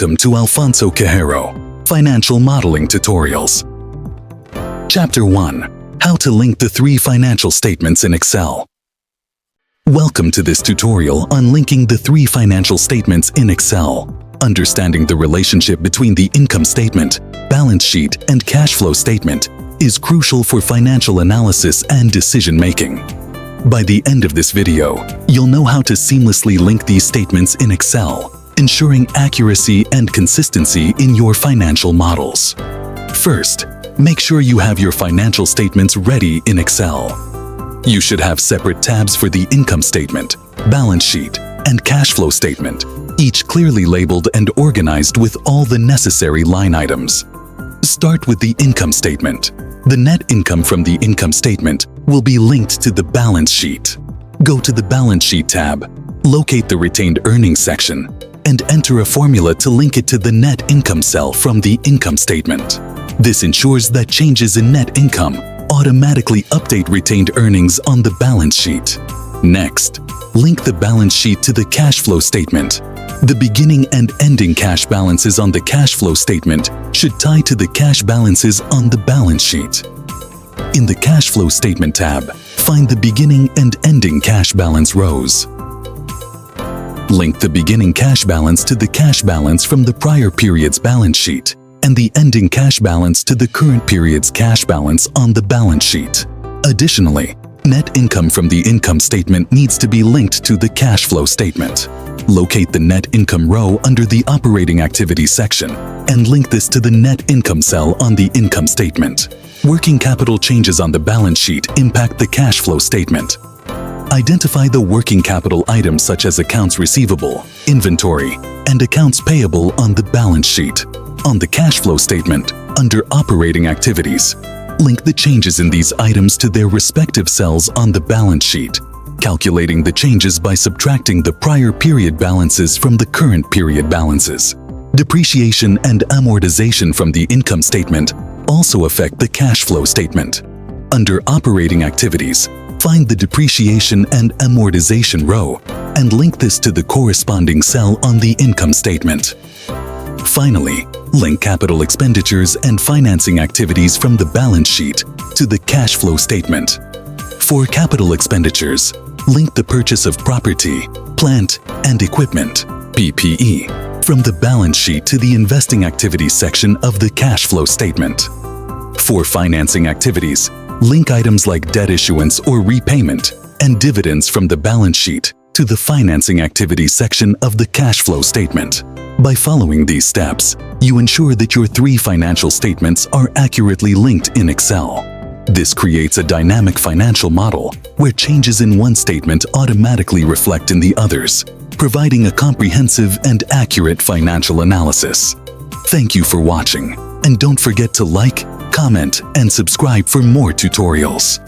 Welcome to Alfonso Cajero, Financial Modeling Tutorials. Chapter 1. How to link the 3 financial statements in Excel. Welcome to this tutorial on linking the 3 financial statements in Excel. Understanding the relationship between the income statement, balance sheet, and cash flow statement is crucial for financial analysis and decision-making. By the end of this video, you'll know how to seamlessly link these statements in Excel, ensuring accuracy and consistency in your financial models. First, make sure you have your financial statements ready in Excel. You should have separate tabs for the income statement, balance sheet, and cash flow statement, each clearly labeled and organized with all the necessary line items. Start with the income statement. The net income from the income statement will be linked to the balance sheet. Go to the Balance Sheet tab, locate the Retained Earnings section, and enter a formula to link it to the net income cell from the income statement. This ensures that changes in net income automatically update retained earnings on the balance sheet. Next, link the balance sheet to the cash flow statement. The beginning and ending cash balances on the cash flow statement should tie to the cash balances on the balance sheet. In the Cash Flow Statement tab, find the beginning and ending cash balance rows. Link the beginning cash balance to the cash balance from the prior period's balance sheet and the ending cash balance to the current period's cash balance on the balance sheet. Additionally, net income from the income statement needs to be linked to the cash flow statement. Locate the net income row under the Operating Activities section and link this to the net income cell on the income statement. Working capital changes on the balance sheet impact the cash flow statement. Identify the working capital items such as accounts receivable, inventory, and accounts payable on the balance sheet. On the cash flow statement, under Operating Activities, link the changes in these items to their respective cells on the balance sheet, calculating the changes by subtracting the prior period balances from the current period balances. Depreciation and amortization from the income statement also affect the cash flow statement. Under Operating Activities, find the Depreciation and Amortization row and link this to the corresponding cell on the income statement. Finally, link capital expenditures and financing activities from the balance sheet to the cash flow statement. For capital expenditures, link the purchase of property, plant, and equipment (PPE) from the balance sheet to the investing activities section of the cash flow statement. For financing activities, link items like debt issuance or repayment and dividends from the balance sheet to the financing activities section of the cash flow statement. By following these steps, you ensure that your 3 financial statements are accurately linked in Excel. This creates a dynamic financial model where changes in one statement automatically reflect in the others, providing a comprehensive and accurate financial analysis. Thank you for watching, and don't forget to like, comment, and subscribe for more tutorials.